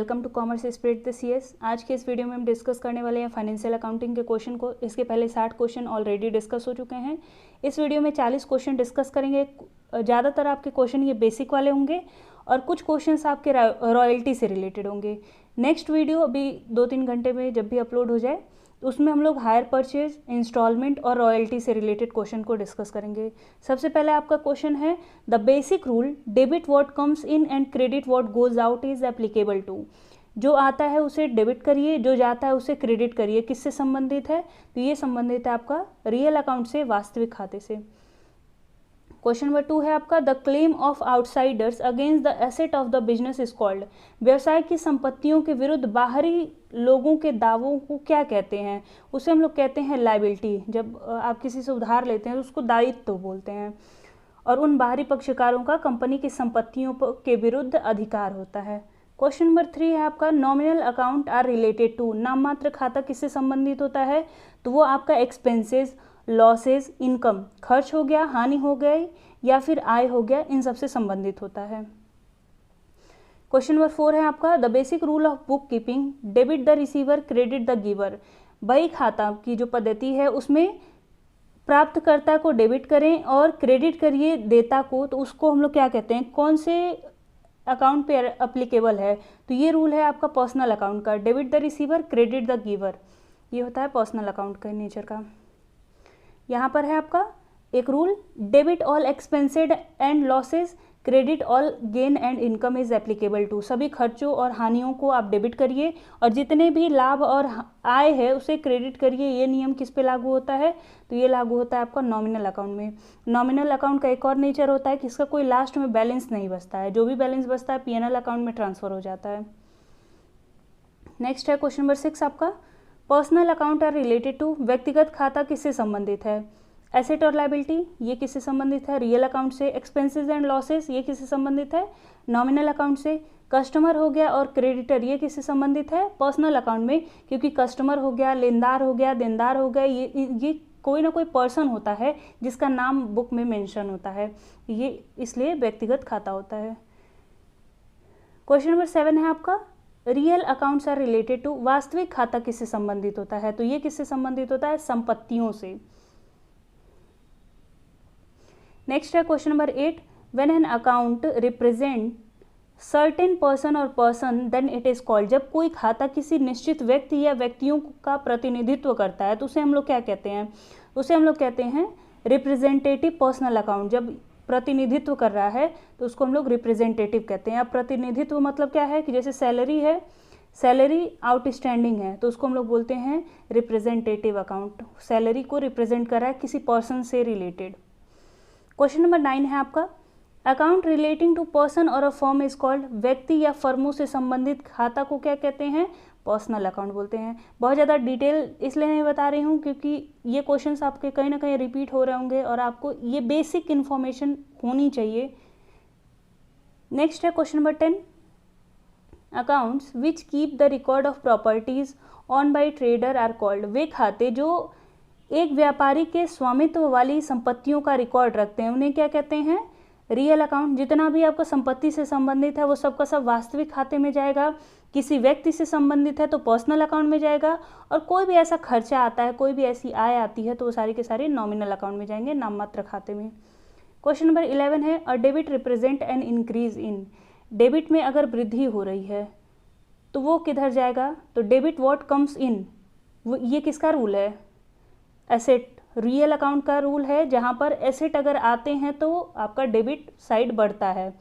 Welcome to commerce spread the CS. आज के इस वीडियो में हम डिस्कस करने वाले हैं फाइनेंशियल अकाउंटिंग के क्वेश्चन को। इसके पहले 60 क्वेश्चन ऑलरेडी डिस्कस हो चुके हैं। इस वीडियो में 40 क्वेश्चन डिस्कस करेंगे। ज़्यादातर आपके क्वेश्चन ये बेसिक वाले होंगे और कुछ क्वेश्चंस आपके रॉयल्टी से रिलेटेड होंगे। नेक्स्ट वीडियो अभी 2-3 घंटे में जब भी अपलोड हो जाए उसमें हम लोग हायर परचेज, इंस्टॉलमेंट और रॉयल्टी से रिलेटेड क्वेश्चन को डिस्कस करेंगे। सबसे पहले आपका क्वेश्चन है the basic rule debit what comes in and credit what goes out is applicable to. जो आता है उसे डेबिट करिए, जो जाता है उसे क्रेडिट करिए। किससे संबंधित है? तो ये संबंधित है आपका रियल अकाउंट से, वास्तविक खाते से। क्वेश्चन नंबर 2 है आपका the claim of outsiders against the asset of the business is called. व्यवसाय की संपत्तियों के विरुद्ध बाहरी लोगों के दावों को क्या कहते हैं? उसे हम लोग कहते हैं लायबिलिटी। जब आप किसी से उधार लेते हैं तो उसको दायित्व बोलते हैं। और उन बाहरी पक्षकारों का कंपनी की संपत्तियों के विरुद्ध अधिकार होता है। क्वेश्चन नंबर 3 है आपका nominal account are related to. नाममात्र खाता किससे संबंधित होता है? तो वो आपका एक्सपेंसेस, लॉसेज, इनकम, खर्च हो गया, हानि हो गई या फिर आय हो गया, इन सब से संबंधित होता है। क्वेश्चन नंबर 4 है आपका the basic rule of book keeping debit the receiver credit the giver. बही खाता की जो पद्धति है उसमें प्राप्तकर्ता को डेबिट करें और क्रेडिट करिए देता को, तो उसको हम लोग क्या कहते हैं? कौन से अकाउंट पे अप्लीकेबल है? तो ये रूल है आपका पर्सनल अकाउंट का, debit the receiver credit the giver. ये होता है पर्सनल अकाउंट का नेचर का। यहाँ पर है आपका एक rule debit all expenses and losses credit all gain and income is applicable to. सभी खर्चों और हानियों को आप डेबिट करिए और जितने भी लाभ और आय है उसे क्रेडिट करिए। ये नियम किस पे लागू होता है? तो ये लागू होता है आपका नॉमिनल अकाउंट में। नॉमिनल अकाउंट का एक और नेचर होता है कि इसका कोई लास्ट में बैलेंस नहीं बचता है। जो भी बैलेंस बचता है पीएनएल अकाउंट में ट्रांसफर हो जाता है। नेक्स्ट है क्वेश्चन नंबर 6 आपका personal account are related to. व्यक्तिगत खाता किससे संबंधित है? एसेट और लायबिलिटी ये किससे संबंधित है? रियल अकाउंट से। एक्सपेंसेस एंड लॉसेस ये किससे संबंधित है? नॉमिनल अकाउंट से। कस्टमर हो गया और क्रेडिटर ये किससे संबंधित है? पर्सनल अकाउंट में, क्योंकि कस्टमर हो गया, लेनदार हो गया, देनदार हो गया, ये कोई ना कोई पर्सन होता है जिसका नाम बुक में मेंशन होता है, ये इसलिए व्यक्तिगत खाता होता है। क्वेश्चन नंबर 7 है आपका real accounts are related to. वास्तविक खाता किससे संबंधित होता है? तो ये किससे संबंधित होता है? संपत्तियों से। नेक्स्ट है question number 8 when an account represent certain person और person then it is called. जब कोई खाता किसी निश्चित व्यक्ति या व्यक्तियों का प्रतिनिधित्व करता है तो उसे हम लोग क्या कहते हैं? उसे हम लोग कहते हैं रिप्रेजेंटेटिव पर्सनल अकाउंट। जब प्रतिनिधित्व कर रहा है तो उसको हम लोग रिप्रेजेंटेटिव कहते हैं। अब प्रतिनिधित्व मतलब क्या है कि जैसे सैलरी है, सैलरी आउटस्टैंडिंग है तो उसको हम लोग बोलते हैं रिप्रेजेंटेटिव अकाउंट। सैलरी को रिप्रेजेंट कर रहा है किसी पर्सन से रिलेटेड। क्वेश्चन नंबर 9 है आपका अकाउंट रिलेटिंग टू पर्सन और अ फर्म इज कॉल्ड। व्यक्ति या फर्मों से संबंधित खाता को क्या कहते हैं? पर्सनल अकाउंट बोलते हैं। बहुत ज़्यादा डिटेल इसलिए नहीं बता रही हूँ क्योंकि ये क्वेश्चंस आपके कहीं ना कहीं रिपीट हो रहे होंगे और आपको ये बेसिक इन्फॉर्मेशन होनी चाहिए। नेक्स्ट है question number 10 accounts which keep the record of properties owned by trader are called. वे खाते जो एक व्यापारी के स्वामित्व वाली संपत्तियों का रिकॉर्ड रखते हैं उन्हें क्या कहते हैं? Real account. जितना भी आपका संपत्ति से संबंधित है वो सब का सब वास्तविक खाते में जाएगा। किसी व्यक्ति से संबंधित है तो पर्सनल अकाउंट में जाएगा और कोई भी ऐसा खर्चा आता है, कोई भी ऐसी आय आती है तो वो सारी के सारे नॉमिनल अकाउंट में जाएंगे, नाममात्र खाते में। क्वेश्चन नंबर 11 है a debit represent an increase in. Debit में अगर वृद्धि हो रही है तो वो किधर जाएगा? तो डेबिट व्हाट कम्स इन, ये किसका रूल है? एसेट, रियल अकाउंट का रूल है जहां पर एसेट अगर आते हैं तो आपका डेबिट साइड बढ़ता है।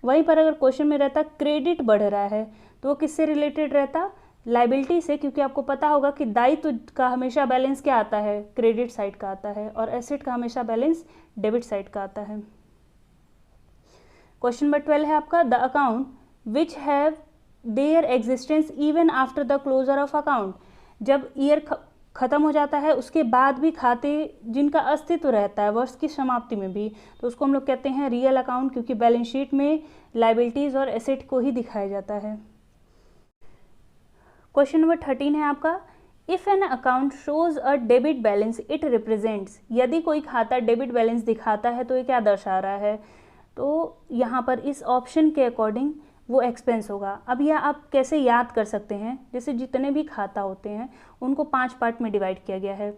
वहीं पर अगर क्वेश्चन में रहता क्रेडिट बढ़ रहा है तो वो किससे रिलेटेड रहता? लायबिलिटी से, क्योंकि आपको पता होगा कि दायित्व का हमेशा बैलेंस क्या आता है? क्रेडिट साइड का आता है और एसेट का हमेशा बैलेंस डेबिट साइड का आता है। क्वेश्चन नंबर 12 है आपका the account which have their existence even after the closure of account. जब ईयर खत्म हो जाता है उसके बाद भी खाते जिनका अस्तित्व रहता है वर्ष की समाप्ति में भी, तो उसको हम लोग कहते हैं रियल अकाउंट, क्योंकि बैलेंस शीट में लायबिलिटीज और एसेट को ही दिखाया जाता है। क्वेश्चन नंबर 13 है आपका if an account shows a debit balance it represents. यदि कोई खाता डेबिट बैलेंस दिखाता है तो ये क्या दर्शा रहा है? तो यहाँ पर इस ऑप्शन के अकॉर्डिंग वो एक्सपेंस होगा। अब यह आप कैसे याद कर सकते हैं, जैसे जितने भी खाता होते हैं उनको 5 पार्ट में डिवाइड किया गया है।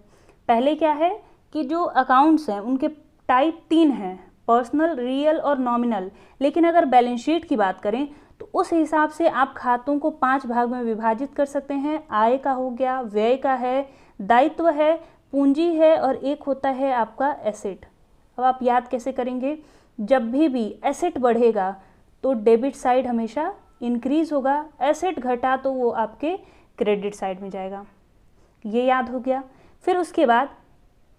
पहले क्या है कि जो अकाउंट्स हैं उनके टाइप 3 हैं, पर्सनल, रियल और नॉमिनल। लेकिन अगर बैलेंस शीट की बात करें तो उस हिसाब से आप खातों को 5 भाग में विभाजित कर सकते हैं। आय का हो गया, व्यय का है, दायित्व है, पूंजी है और एक होता है आपका एसेट। अब आप याद कैसे करेंगे, जब भी एसेट बढ़ेगा तो डेबिट साइड हमेशा इंक्रीज होगा, एसेट घटा तो वो आपके क्रेडिट साइड में जाएगा। ये याद हो गया। फिर उसके बाद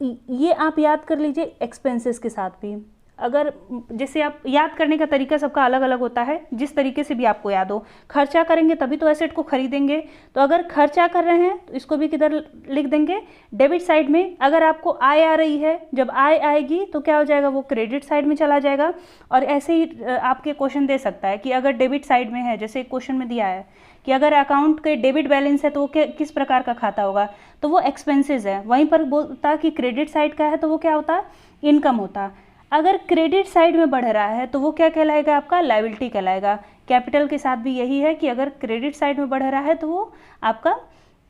ये आप याद कर लीजिए एक्सपेंसेस के साथ भी। अगर जैसे आप याद करने का तरीका सबका अलग अलग होता है, जिस तरीके से भी आपको याद हो। खर्चा करेंगे तभी तो एसेट को खरीदेंगे, तो अगर खर्चा कर रहे हैं तो इसको भी किधर लिख देंगे, डेबिट साइड में। अगर आपको आय आ रही है, जब आय आएगी तो क्या हो जाएगा, वो क्रेडिट साइड में चला जाएगा। और ऐसे ही आपके क्वेश्चन दे सकता है कि अगर डेबिट साइड में है, जैसे क्वेश्चन में दिया है कि अगर अकाउंट के डेबिट बैलेंस है तो वो किस प्रकार का खाता होगा, तो वो एक्सपेंसेस है। वहीं पर बोलता कि क्रेडिट साइड का है तो वो क्या होता, इनकम होता। अगर क्रेडिट साइड में बढ़ रहा है तो वो क्या कहलाएगा, आपका लायबिलिटी कहलाएगा। कैपिटल के साथ भी यही है कि अगर क्रेडिट साइड में बढ़ रहा है तो वो आपका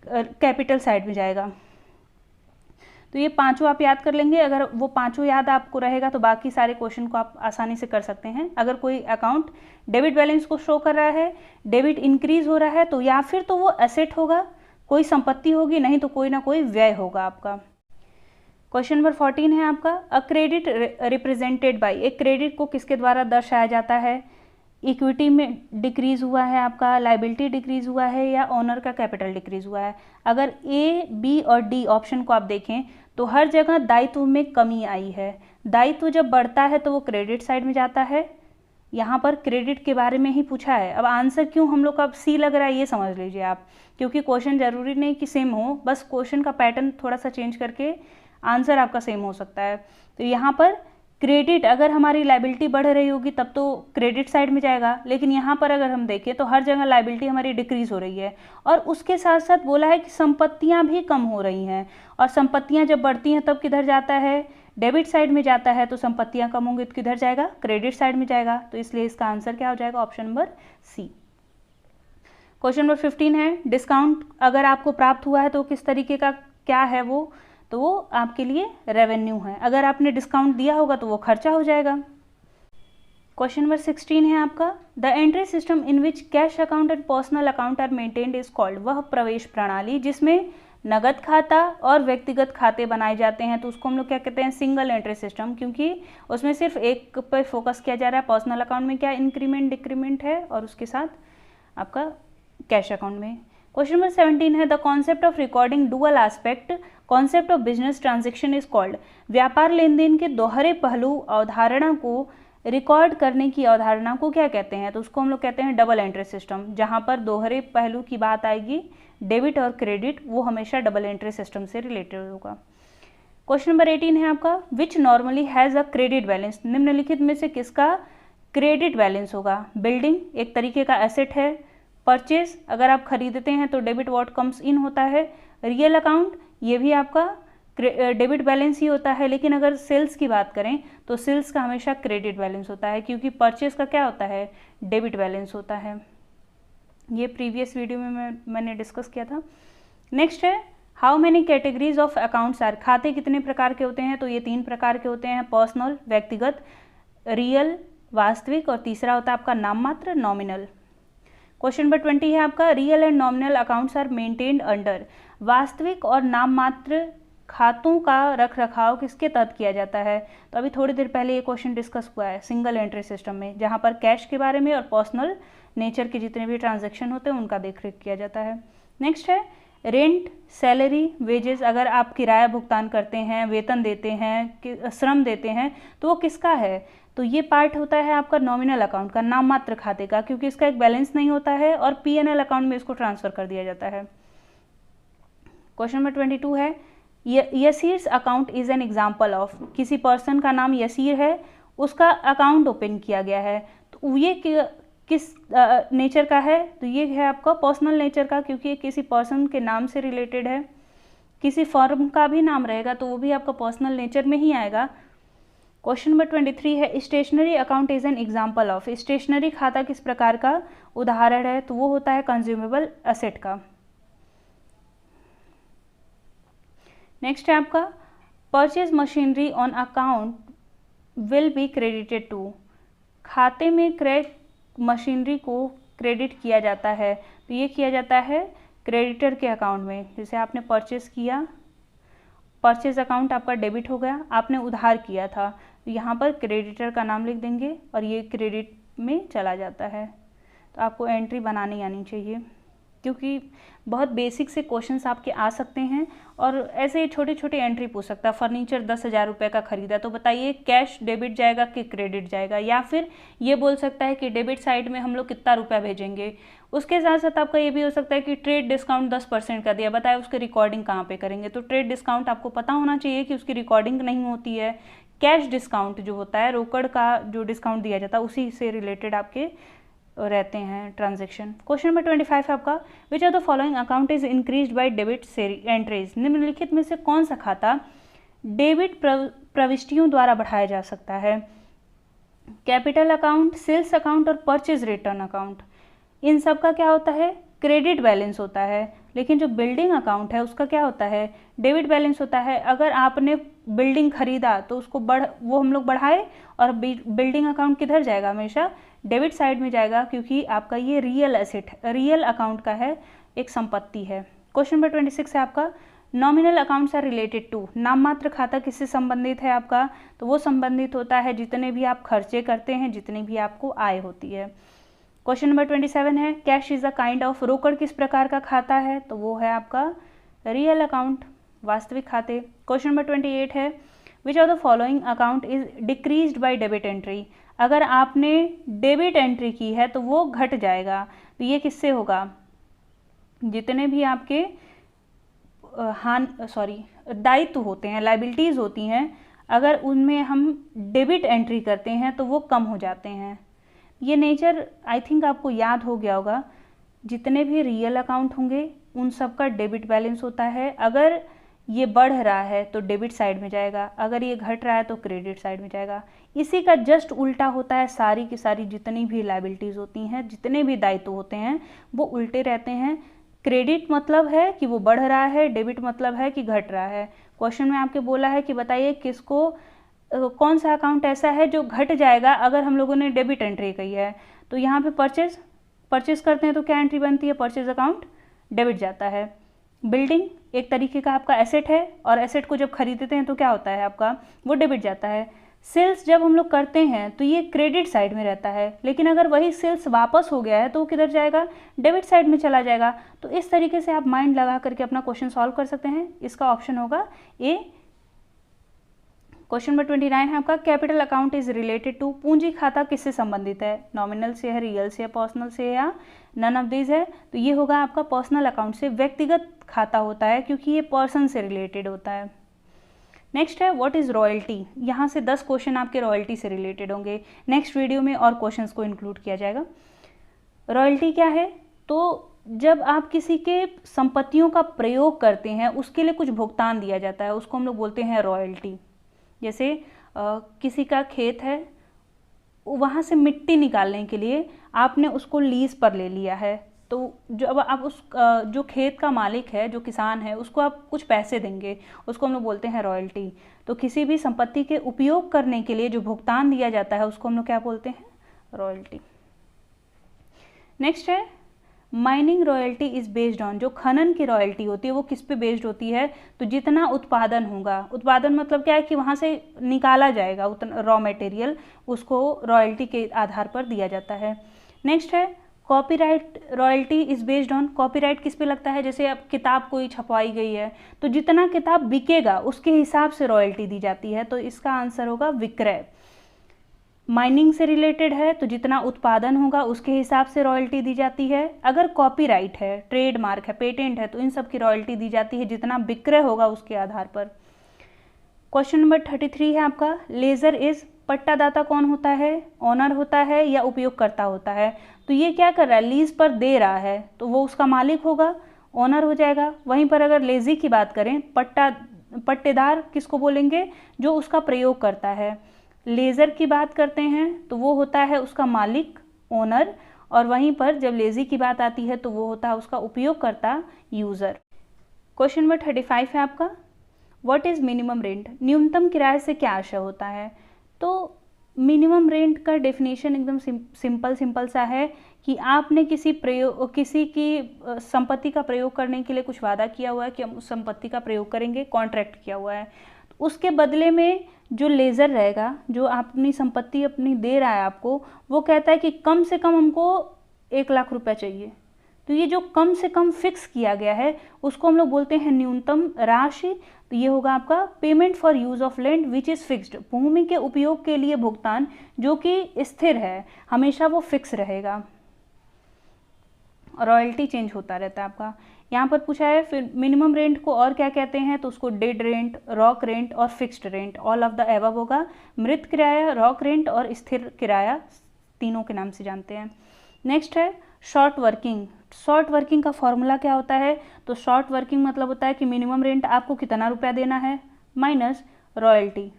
कैपिटल साइड में जाएगा। तो ये पांचों आप याद कर लेंगे। अगर वो पांचों याद आपको रहेगा तो बाकी सारे क्वेश्चन को आप आसानी से कर सकते हैं। अगर कोई अकाउंट डेबिट बैलेंस को शो कर रहा है, डेबिट इंक्रीज हो रहा है, तो या फिर तो वो एसेट होगा, कोई संपत्ति होगी, नहीं तो कोई ना कोई व्यय होगा आपका। क्वेश्चन नंबर 14 है आपका, अ क्रेडिट रिप्रेजेंटेड बाय, एक क्रेडिट को किसके द्वारा दर्शाया जाता है। इक्विटी में डिक्रीज हुआ है आपका, लायबिलिटी डिक्रीज हुआ है, या ओनर का कैपिटल डिक्रीज हुआ है। अगर ए, बी और डी ऑप्शन को आप देखें तो हर जगह दायित्व में कमी आई है। दायित्व जब बढ़ता है तो वो क्रेडिट साइड में जाता है। यहाँ पर क्रेडिट के बारे में ही पूछा है। अब आंसर क्यों हम लोग का अब सी लग रहा है ये समझ लीजिए आप, क्योंकि क्वेश्चन जरूरी नहीं कि सेम हो, बस क्वेश्चन का पैटर्न थोड़ा सा चेंज करके आंसर आपका सेम हो सकता है। तो यहाँ पर क्रेडिट, अगर हमारी लायबिलिटी बढ़ रही होगी तब तो क्रेडिट साइड में जाएगा, लेकिन यहाँ पर अगर हम देखें तो हर जगह लायबिलिटी हमारी डिक्रीज हो रही है। और उसके साथ साथ बोला है कि संपत्तियाँ भी कम हो रही हैं, और संपत्तियाँ जब बढ़ती हैं तब किधर जाता है, डेबिट साइड में जाता है। तो संपत्तियाँ कम होंगी तो किधर जाएगा, क्रेडिट साइड में जाएगा। तो इसलिए इसका आंसर क्या हो जाएगा, option number C. Question number 15 है, डिस्काउंट अगर आपको प्राप्त हुआ है तो किस तरीके का क्या है वो, तो वो आपके लिए रेवेन्यू है। अगर आपने डिस्काउंट दिया होगा तो वो खर्चा हो जाएगा। क्वेश्चन नंबर 16 है आपका, the entry system in which cash account and personal account are maintained is called, वह प्रवेश प्रणाली जिसमें नगद खाता और व्यक्तिगत खाते बनाए जाते हैं तो उसको हम लोग क्या कहते हैं, सिंगल एंट्री सिस्टम, क्योंकि उसमें सिर्फ एक पर फोकस किया जा रहा है। पर्सनल अकाउंट में क्या इंक्रीमेंट डिक्रीमेंट है और उसके साथ आपका कैश अकाउंट में। क्वेश्चन नंबर 17 है, the concept of recording dual aspect concept of business transaction is called, व्यापार लेन देन के दोहरे पहलू अवधारणा को रिकॉर्ड करने की अवधारणा को क्या कहते हैं, तो उसको हम लोग कहते हैं डबल एंट्री सिस्टम। जहां पर दोहरे पहलू की बात आएगी, डेबिट और क्रेडिट, वो हमेशा डबल एंट्री सिस्टम से रिलेटेड होगा। क्वेश्चन नंबर 18 है आपका, विच normally has a credit balance, निम्नलिखित में से किसका क्रेडिट बैलेंस होगा। बिल्डिंग एक तरीके का एसेट है। परचेज, अगर आप खरीदते हैं तो डेबिट व्हाट कम्स इन होता है। रियल अकाउंट, ये भी आपका डेबिट बैलेंस ही होता है, लेकिन अगर सेल्स की बात करें तो सेल्स का हमेशा क्रेडिट बैलेंस होता है, क्योंकि परचेज का क्या होता है, डेबिट बैलेंस होता है। ये प्रीवियस वीडियो में मैंने डिस्कस किया था। नेक्स्ट है, how many categories of accounts are, खाते कितने प्रकार के होते हैं, तो ये 3 प्रकार के होते हैं, पर्सनल व्यक्तिगत, रियल वास्तविक, और तीसरा होता है आपका नाम मात्र नॉमिनल। क्वेश्चन नंबर 20 है आपका, real and nominal accounts are maintained under, वास्तविक और नाम मात्र खातों का रख रखाव किसके तहत किया जाता है। तो अभी थोड़ी देर पहले ये क्वेश्चन डिस्कस हुआ है सिंगल एंट्री सिस्टम में, जहाँ पर कैश के बारे में और पर्सनल नेचर के जितने भी ट्रांजैक्शन होते हैं उनका देखरेख किया जाता है। नेक्स्ट है, रेंट, सैलरी, वेजेस, अगर आप किराया भुगतान करते हैं, वेतन देते हैं, श्रम देते हैं, तो वो किसका है, तो ये पार्ट होता है आपका नॉमिनल अकाउंट का, नाम मात्र खाते का, क्योंकि इसका एक बैलेंस नहीं होता है और पीएनएल अकाउंट में इसको ट्रांसफर कर दिया जाता है। क्वेश्चन नंबर 22 है, Yasir's account is an example of, किसी पर्सन का नाम यसीर है, उसका अकाउंट ओपन किया गया है, तो ये किस नेचर का है, तो ये है आपका पर्सनल नेचर का, क्योंकि ये किसी पर्सन के नाम से रिलेटेड है। किसी फर्म का भी नाम रहेगा तो वो भी आपका पर्सनल नेचर में ही आएगा। क्वेश्चन नंबर 23 है stationery account is an example of. Stationery खाता किस प्रकार का उदाहरण है? तो वो होता है कंज्यूमेबल एसेट का। नेक्स्ट है आपका purchase machinery on account will be credited to. खाते में क्रय मशीनरी को क्रेडिट किया जाता है, तो ये किया जाता है क्रेडिटर के अकाउंट में। जैसे आपने परचेज किया, परचेज अकाउंट आपका डेबिट हो गया, आपने उधार किया था, तो यहाँ पर क्रेडिटर का नाम लिख देंगे और ये क्रेडिट में चला जाता है। तो आपको एंट्री बनानी आनी चाहिए, क्योंकि बहुत बेसिक से क्वेश्चंस आपके आ सकते हैं और ऐसे छोटे छोटे एंट्री पूछ सकता है। फर्नीचर 10,000 रुपये का खरीदा, तो बताइए कैश डेबिट जाएगा कि क्रेडिट जाएगा, या फिर ये बोल सकता है कि डेबिट साइड में हम लोग कितना रुपया भेजेंगे। उसके साथ साथ आपका ये भी हो सकता है कि ट्रेड डिस्काउंट 10% का दिया, बताए उसकी रिकॉर्डिंग कहाँ पे करेंगे। तो ट्रेड डिस्काउंट आपको पता होना चाहिए कि उसकी रिकॉर्डिंग नहीं होती है। कैश डिस्काउंट जो होता है, रोकड़ का जो डिस्काउंट दिया जाता है, उसी से रिलेटेड आपके रहते हैं ट्रांजेक्शन। क्वेश्चन नंबर 25 है आपका which of the following account is increased by debit entries. निम्नलिखित में से कौन सा खाता डेबिट प्रविष्टियों द्वारा बढ़ाया जा सकता है? कैपिटल अकाउंट, सेल्स अकाउंट और परचेज रिटर्न अकाउंट। इन सब का क्या होता है? क्रेडिट बैलेंस होता है। लेकिन जो बिल्डिंग अकाउंट है उसका क्या होता है? डेबिट बैलेंस होता है। अगर आपने बिल्डिंग खरीदा तो उसको वो हम लोग बढ़ाए, और बिल्डिंग अकाउंट किधर जाएगा? हमेशा डेबिट साइड में जाएगा, क्योंकि आपका ये रियल एसेट, रियल अकाउंट का है, एक संपत्ति है। क्वेश्चन नंबर 26 है आपका nominal accounts are related to. नाम मात्र खाता किससे संबंधित है आपका? तो वो संबंधित होता है जितने भी आप खर्चे करते हैं, जितनी भी आपको आय होती है। क्वेश्चन नंबर 27 है cash is a kind of. रोकड़ किस प्रकार का खाता है? तो वो है आपका रियल अकाउंट, वास्तविक खाते। क्वेश्चन नंबर 28 है which of the following account is decreased bye debit entry. अगर आपने डेबिट एंट्री की है तो वो घट जाएगा, तो ये किससे होगा? जितने भी आपके दायित्व होते हैं, लायबिलिटीज़ होती हैं, अगर उनमें हम डेबिट एंट्री करते हैं तो वो कम हो जाते हैं। ये नेचर आई थिंक आपको याद हो गया होगा। जितने भी रियल अकाउंट होंगे उन सब का डेबिट बैलेंस होता है। अगर ये बढ़ रहा है तो डेबिट साइड में जाएगा, अगर ये घट रहा है तो क्रेडिट साइड में जाएगा। इसी का जस्ट उल्टा होता है सारी की सारी जितनी भी लायबिलिटीज़ होती हैं, जितने भी दायित्व होते हैं, वो उल्टे रहते हैं। क्रेडिट मतलब है कि वो बढ़ रहा है, डेबिट मतलब है कि घट रहा है। क्वेश्चन में आपके बोला है कि बताइए किसको कौन सा अकाउंट ऐसा है जो घट जाएगा अगर हम लोगों ने डेबिट एंट्री की है। तो यहाँ पे परचेज करते हैं तो क्या एंट्री बनती है? परचेज अकाउंट डेबिट जाता है। बिल्डिंग एक तरीके का आपका एसेट है, और एसेट को जब खरीदते हैं तो क्या होता है आपका? वो डेबिट जाता है। सेल्स जब हम लोग करते हैं तो ये क्रेडिट साइड में रहता है, लेकिन अगर वही सेल्स वापस हो गया है तो वो किधर जाएगा? डेबिट साइड में चला जाएगा। तो इस तरीके से आप माइंड लगा करके अपना क्वेश्चन सॉल्व कर सकते हैं। इसका ऑप्शन होगा ए। क्वेश्चन नंबर 29 है आपका capital account is related to. पूंजी खाता किससे संबंधित है? नॉमिनल से है, रियल से है, पर्सनल से है, या नन ऑफ दिस है? तो ये होगा आपका पर्सनल अकाउंट से। व्यक्तिगत खाता होता है क्योंकि ये पर्सन से रिलेटेड होता है। नेक्स्ट है व्हाट इज रॉयल्टी। यहाँ से 10 क्वेश्चन आपके रॉयल्टी से रिलेटेड होंगे। नेक्स्ट वीडियो में और क्वेश्चंस को इंक्लूड किया जाएगा। रॉयल्टी क्या है? तो जब आप किसी के संपत्तियों का प्रयोग करते हैं उसके लिए कुछ भुगतान दिया जाता है, उसको हम लोग बोलते हैं रॉयल्टी। जैसे किसी का खेत है, वहाँ से मिट्टी निकालने के लिए आपने उसको लीज पर ले लिया है, तो जो अब आप उस जो खेत का मालिक है, जो किसान है, उसको आप कुछ पैसे देंगे, उसको हम लोग बोलते हैं रॉयल्टी। तो किसी भी संपत्ति के उपयोग करने के लिए जो भुगतान दिया जाता है उसको हम लोग क्या बोलते हैं? रॉयल्टी। नेक्स्ट है mining royalty is based on. जो खनन की रॉयल्टी होती है वो किस पे बेस्ड होती है? तो जितना उत्पादन होगा, उत्पादन मतलब क्या है कि वहाँ से निकाला जाएगा उतना रॉ मटेरियल, उसको रॉयल्टी के आधार पर दिया जाता है। नेक्स्ट है copyright royalty is based on. Copyright किस पे लगता है? जैसे अब किताब कोई छपवाई गई है तो जितना किताब बिकेगा उसके हिसाब से रॉयल्टी दी जाती है, तो इसका आंसर होगा विक्रय। माइनिंग से रिलेटेड है तो जितना उत्पादन होगा उसके हिसाब से रॉयल्टी दी जाती है। अगर कॉपीराइट है, ट्रेडमार्क है, पेटेंट है, तो इन सब की रॉयल्टी दी जाती है जितना विक्रय होगा उसके आधार पर। क्वेश्चन नंबर 33 है आपका लेजर इज। पट्टादाता कौन होता है? ओनर होता है या उपयोगकर्ता होता है? तो ये क्या कर रहा है? लीज पर दे रहा है, तो वो उसका मालिक होगा, ओनर हो जाएगा। वहीं पर अगर लेजी की बात करें, पट्टेदार किसको बोलेंगे? जो उसका प्रयोग करता है। लेज़र की बात करते हैं तो वो होता है उसका मालिक, ओनर, और वहीं पर जब लेज़ी की बात आती है तो वो होता है उसका उपयोगकर्ता, यूज़र। क्वेश्चन नंबर 35 है आपका, व्हाट इज़ मिनिमम रेंट? न्यूनतम किराए से क्या आशय होता है? तो मिनिमम रेंट का डेफिनेशन एकदम सिंपल सा है कि आपने किसी की संपत्ति का प्रयोग करने के लिए कुछ वादा किया हुआ है कि हम उस संपत्ति का प्रयोग करेंगे, कॉन्ट्रैक्ट किया हुआ है, तो उसके बदले में जो लेज़र रहेगा, जो अपनी संपत्ति अपनी दे रहा है आपको, वो कहता है कि कम से कम हमको 1 लाख रुपए चाहिए। तो ये जो कम से कम फिक्स किया गया है उसको हम लोग बोलते हैं न्यूनतम राशि। तो ये होगा आपका payment for use of land which is fixed, भूमि के उपयोग के लिए भुगतान जो कि स्थिर है, हमेशा वो फिक्स रहेगा। रॉयल्टी चेंज होता रहता है आपका। यहाँ पर पूछा है फिर मिनिमम रेंट को और क्या कहते हैं, तो उसको डेड रेंट, रॉक रेंट और fixed rent, all of the above होगा। मृत किराया, रॉक रेंट और स्थिर किराया तीनों के नाम से जानते हैं। नेक्स्ट है शॉर्ट वर्किंग। शॉर्ट वर्किंग का फॉर्मूला क्या होता है? तो शॉर्ट वर्किंग मतलब होता है कि मिनिमम रेंट आपको कितना रुपया देना है माइनस रॉयल्टी।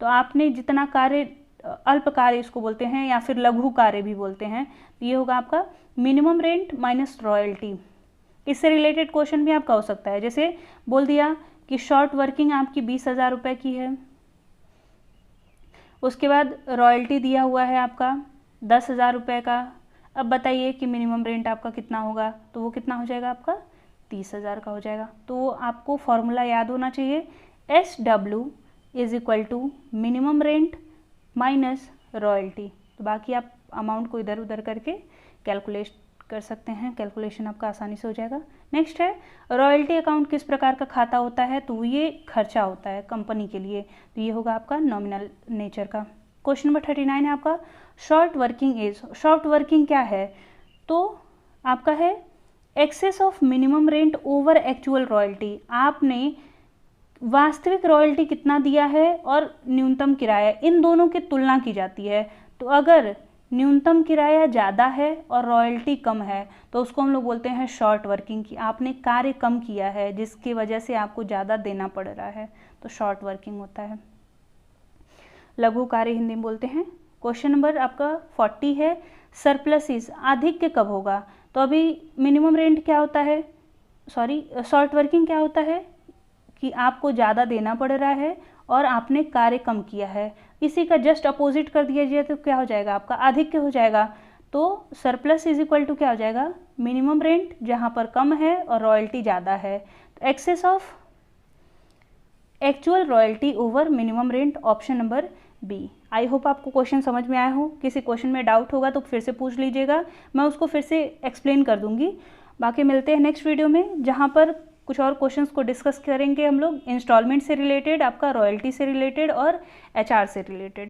तो आपने जितना कार्य, अल्प कार्य इसको बोलते हैं या फिर लघु कार्य भी बोलते हैं, तो ये होगा आपका मिनिमम रेंट माइनस रॉयल्टी। इससे रिलेटेड क्वेश्चन भी आपका हो सकता है, जैसे बोल दिया कि शॉर्ट वर्किंग आपकी 20,000 रुपये की है, उसके बाद रॉयल्टी दिया हुआ है आपका 10,000 रुपये का। अब बताइए कि मिनिमम रेंट आपका कितना होगा, तो वो कितना हो जाएगा आपका 30,000 का हो जाएगा। तो आपको फॉर्मूला याद होना चाहिए, SW is equal to minimum rent minus royalty. तो बाकी आप अमाउंट को इधर उधर करके कैलकुलेट कर सकते हैं, कैलकुलेशन आपका आसानी से हो जाएगा। नेक्स्ट है रॉयल्टी अकाउंट किस प्रकार का खाता होता है? तो ये खर्चा होता है कंपनी के लिए, तो ये होगा आपका नॉमिनल नेचर का। क्वेश्चन नंबर 39 है आपका, short working as. Short working क्या है? तो आपका है excess of minimum rent over actual royalty. आपने वास्तविक रॉयल्टी कितना दिया है और न्यूनतम किराया, इन दोनों की तुलना की जाती है। तो अगर न्यूनतम किराया ज़्यादा है और रॉयल्टी कम है तो उसको हम लोग बोलते हैं शॉर्ट वर्किंग, की आपने कार्य कम किया है जिसकी वजह से आपको ज़्यादा देना पड़ रहा है, तो शॉर्ट वर्किंग होता है। लघु कार्य हिंदी में बोलते हैं। क्वेश्चन नंबर आपका 40 है, सरप्लसिस आधिक्य कब होगा? तो अभी मिनिमम रेंट क्या होता है, शॉर्ट वर्किंग क्या होता है कि आपको ज़्यादा देना पड़ रहा है और आपने कार्य कम किया है, इसी का जस्ट अपोजिट कर दिया जाए तो क्या हो जाएगा आपका आधिक्य हो जाएगा। तो सरप्लस इज इक्वल टू क्या हो जाएगा, मिनिमम रेंट जहाँ पर कम है और रॉयल्टी ज़्यादा है, तो excess of actual royalty over minimum rent, option number B. I hope आपको क्वेश्चन समझ में आया हो। किसी क्वेश्चन में डाउट होगा तो फिर से पूछ लीजिएगा, मैं उसको फिर से एक्सप्लेन कर दूंगी। बाकी मिलते हैं नेक्स्ट वीडियो में, जहाँ पर कुछ और क्वेश्चंस को डिस्कस करेंगे हम लोग, इंस्टॉलमेंट से रिलेटेड, आपका रॉयल्टी से रिलेटेड और HR से रिलेटेड।